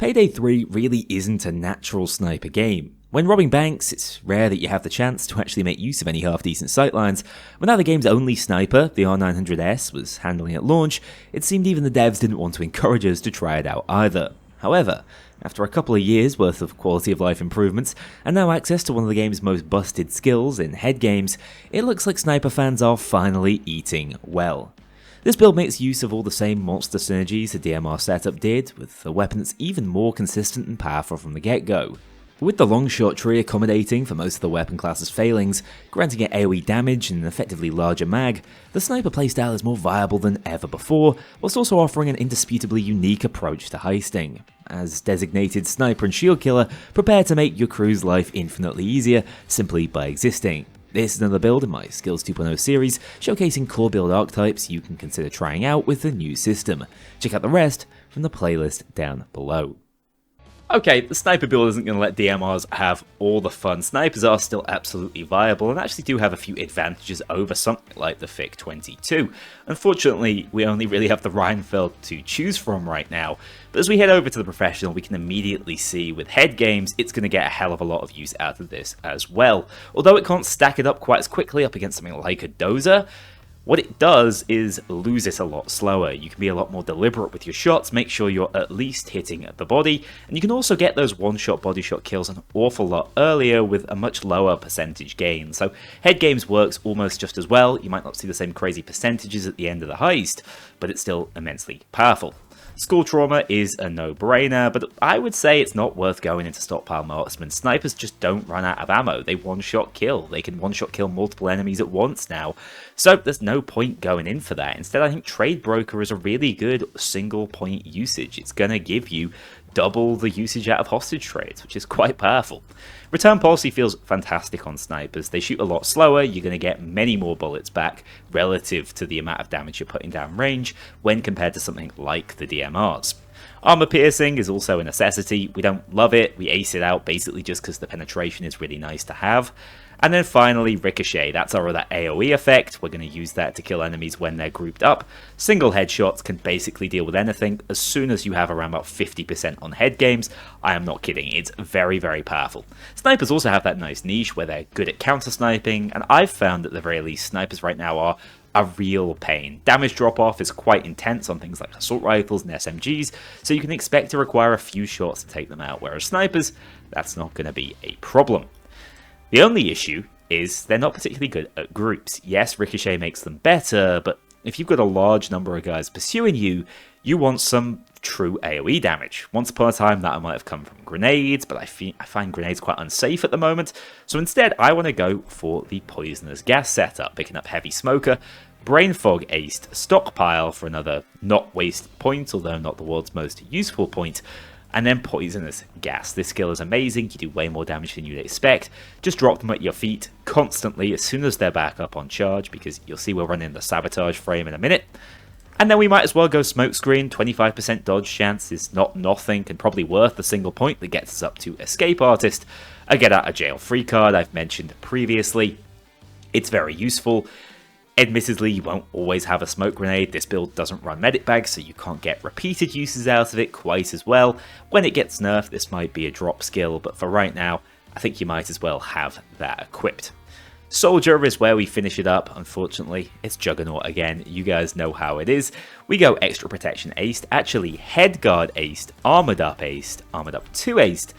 Payday 3 really isn't a natural sniper game. When robbing banks, it's rare that you have the chance to actually make use of any half-decent sightlines. When now the game's only sniper, the R900S, was handling at launch, it seemed even the devs didn't want to encourage us to try it out either. However, after a couple of years worth of quality of life improvements, and now access to one of the game's most busted skills in head games, it looks like sniper fans are finally eating well. This build makes use of all the same monster synergies the DMR setup did, with a weapon that's even more consistent and powerful from the get-go. With the long-shot tree accommodating for most of the weapon class's failings, granting it AoE damage and an effectively larger mag, the sniper playstyle is more viable than ever before, whilst also offering an indisputably unique approach to heisting. As designated sniper and shield killer, prepare to make your crew's life infinitely easier simply by existing. This is another build in my Skills 2.0 series, showcasing core build archetypes you can consider trying out with the new system. Check out the rest from the playlist down below. Okay, the sniper build isn't going to let DMRs have all the fun. Snipers are still absolutely viable and actually do have a few advantages over something like the FIC-22. Unfortunately, we only really have the Rheinfeld to choose from right now, but as we head over to the professional, we can immediately see with head games, it's going to get a hell of a lot of use out of this as well. Although it can't stack it up quite as quickly up against something like a Dozer, what it does is lose it a lot slower. You can be a lot more deliberate with your shots, make sure you're at least hitting the body, and you can also get those one-shot body shot kills an awful lot earlier with a much lower percentage gain. So head games works almost just as well. You might not see the same crazy percentages at the end of the heist, but it's still immensely powerful. Skull trauma is a no-brainer, but I would say it's not worth going into stockpile marksman. Snipers just don't run out of ammo. They one-shot kill. They can one-shot kill multiple enemies at once now. So there's no point going in for that. Instead, I think Trade Broker is a really good single-point usage. It's going to give you double the usage out of hostage trades, which is quite powerful. Return policy feels fantastic on snipers. They shoot a lot slower, you're going to get many more bullets back relative to the amount of damage you're putting down range when compared to something like the DMRs. Armor piercing is also a necessity. We don't love it, we ace it out basically just because the penetration is really nice to have. And then finally, Ricochet. That's our other AoE effect. We're going to use that to kill enemies when they're grouped up. Single headshots can basically deal with anything as soon as you have around about 50% on head games. I am not kidding. It's very, very powerful. Snipers also have that nice niche where they're good at counter-sniping, and I've found at the very least snipers right now are a real pain. Damage drop-off is quite intense on things like assault rifles and SMGs, so you can expect to require a few shots to take them out, whereas snipers, that's not going to be a problem. The only issue is they're not particularly good at groups. Yes, Ricochet makes them better, but if you've got a large number of guys pursuing you, you want some true AoE damage. Once upon a time, that might have come from grenades, but I find grenades quite unsafe at the moment, so instead I want to go for the poisonous gas setup, picking up Heavy Smoker, Brain Fog aced, Stockpile for another not waste point, although not the world's most useful point, and then Poisonous Gas. This skill is amazing, you do way more damage than you'd expect. Just drop them at your feet constantly as soon as they're back up on charge, because you'll see we're running the Sabotage frame in a minute. And then we might as well go Smokescreen. 25% dodge chance is not nothing, and probably worth the single point that gets us up to Escape Artist. A get out of jail free card I've mentioned previously. It's very useful. Admittedly, you won't always have a smoke grenade. This build doesn't run medic bags, so you can't get repeated uses out of it quite as well. When it gets nerfed, this might be a drop skill, but for right now, I think you might as well have that equipped. Soldier is where we finish it up, unfortunately. It's Juggernaut again, you guys know how it is. We go Extra Protection aced, actually Head Guard aced, Armored Up 2 aced,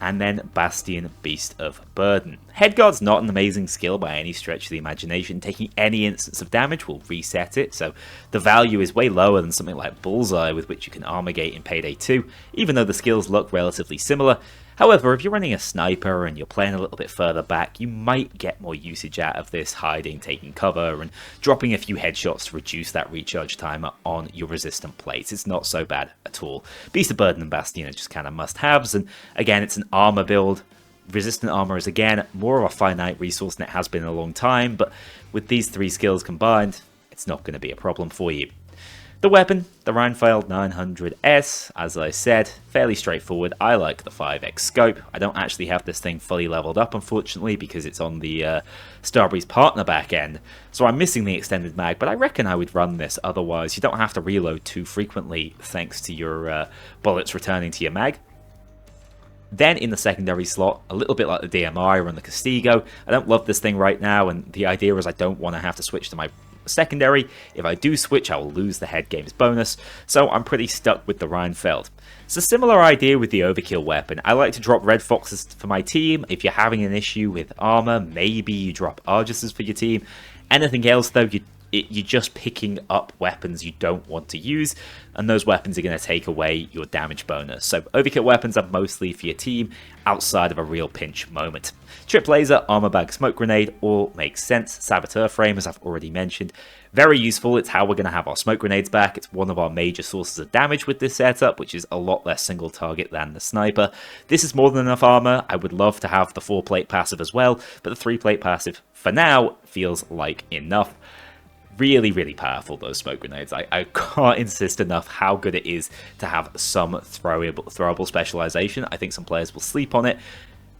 and then Bastion Beast of Burden. Headguard's not an amazing skill by any stretch of the imagination. Taking any instance of damage will reset it, so the value is way lower than something like Bullseye, with which you can armor gate in Payday 2, even though the skills look relatively similar. However, if you're running a sniper and you're playing a little bit further back, you might get more usage out of this, hiding, taking cover, and dropping a few headshots to reduce that recharge timer on your resistant plates. It's not so bad at all. Beast of Burden and Bastion are just kind of must-haves, and again, it's an armor build. Resistant armor is again more of a finite resource than it has been in a long time, but with these three skills combined, it's not going to be a problem for you. The weapon, the Rheinfeld 900S, as I said, fairly straightforward. I like the 5x scope. I don't actually have this thing fully leveled up, unfortunately, because it's on the Starbreeze partner back end, so I'm missing the extended mag, but I reckon I would run this otherwise. You don't have to reload too frequently thanks to your bullets returning to your mag. Then in the secondary slot, a little bit like the DMR, I run the Castigo. I don't love this thing right now, and the idea is I don't want to have to switch to my secondary. If I do switch, I will lose the head games bonus, so I'm pretty stuck with the Reinfeld. It's a similar idea with the overkill weapon. I like to drop Red Foxes for my team. If you're having an issue with armor, maybe you drop Arguses for your team. Anything else though, you're just picking up weapons you don't want to use, and those weapons are going to take away your damage bonus. So overkill weapons are mostly for your team outside of a real pinch moment. Trip laser, armor bag, smoke grenade all makes sense. Saboteur frame, as I've already mentioned, very useful. It's how we're going to have our smoke grenades back. It's one of our major sources of damage with this setup, which is a lot less single target than the sniper. This is more than enough armor. I would love to have the 4-plate passive as well, but the 3-plate passive for now feels like enough. Really, really powerful, those smoke grenades. I can't insist enough how good it is to have some throwable specialization. I think some players will sleep on it,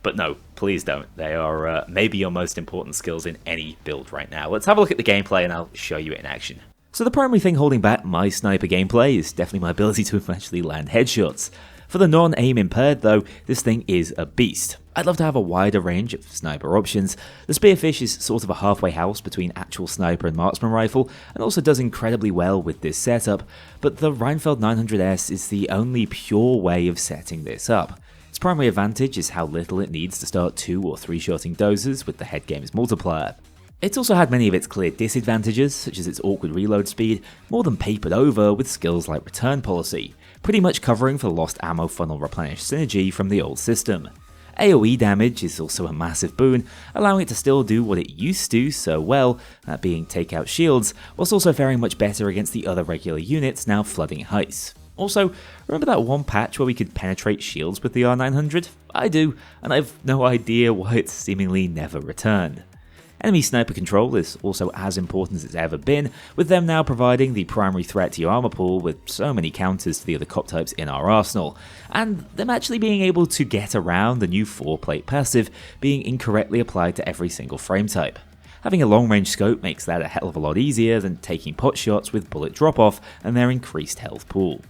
but no, please don't. They are maybe your most important skills in any build right now. Let's have a look at the gameplay and I'll show you it in action. So the primary thing holding back my sniper gameplay is definitely my ability to actually land headshots. For the non-aim impaired though, this thing is a beast. I'd love to have a wider range of sniper options. The Spearfish is sort of a halfway house between actual sniper and marksman rifle, and also does incredibly well with this setup, but the Reinfeld 900S is the only pure way of setting this up. Its primary advantage is how little it needs to start 2 or 3-shotting doses with the head game's multiplier. It's also had many of its clear disadvantages, such as its awkward reload speed, more than papered over with skills like return policy, pretty much covering for the lost ammo funnel replenish synergy from the old system. AoE damage is also a massive boon, allowing it to still do what it used to so well, that being take out shields, whilst also faring much better against the other regular units now flooding heists. Also, remember that one patch where we could penetrate shields with the R900? I do, and I have no idea why it's seemingly never returned. Enemy sniper control is also as important as it's ever been, with them now providing the primary threat to your armor pool with so many counters to the other cop types in our arsenal, and them actually being able to get around the new 4-plate passive being incorrectly applied to every single frame type. Having a long-range scope makes that a hell of a lot easier than taking pot shots with bullet drop-off and their increased health pool.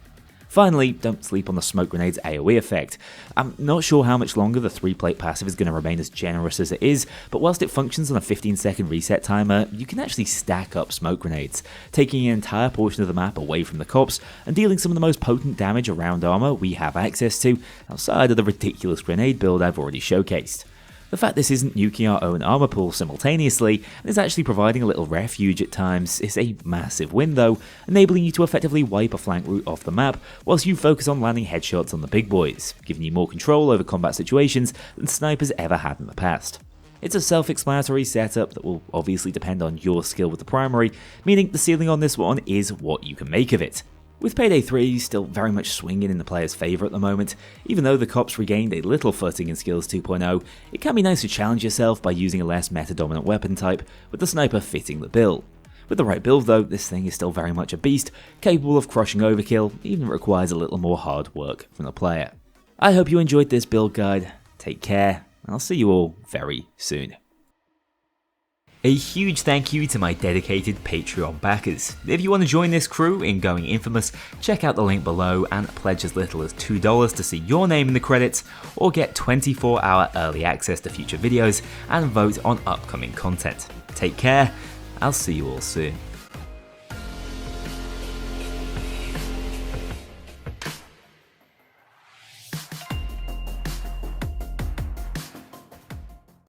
Finally, don't sleep on the smoke grenade's AoE effect. I'm not sure how much longer the 3-plate passive is going to remain as generous as it is, but whilst it functions on a 15-second reset timer, you can actually stack up smoke grenades, taking an entire portion of the map away from the cops and dealing some of the most potent damage around armor we have access to, outside of the ridiculous grenade build I've already showcased. The fact this isn't nuking our own armor pool simultaneously, and is actually providing a little refuge at times, is a massive win though, enabling you to effectively wipe a flank route off the map, whilst you focus on landing headshots on the big boys, giving you more control over combat situations than snipers ever had in the past. It's a self-explanatory setup that will obviously depend on your skill with the primary, meaning the ceiling on this one is what you can make of it. With Payday 3 still very much swinging in the player's favour at the moment, even though the cops regained a little footing in Skills 2.0, it can be nice to challenge yourself by using a less meta-dominant weapon type, with the sniper fitting the bill. With the right build though, this thing is still very much a beast, capable of crushing overkill, even if it requires a little more hard work from the player. I hope you enjoyed this build guide, take care, and I'll see you all very soon. A huge thank you to my dedicated Patreon backers. If you want to join this crew in going infamous, check out the link below and pledge as little as $2 to see your name in the credits, or get 24-hour early access to future videos and vote on upcoming content. Take care, I'll see you all soon.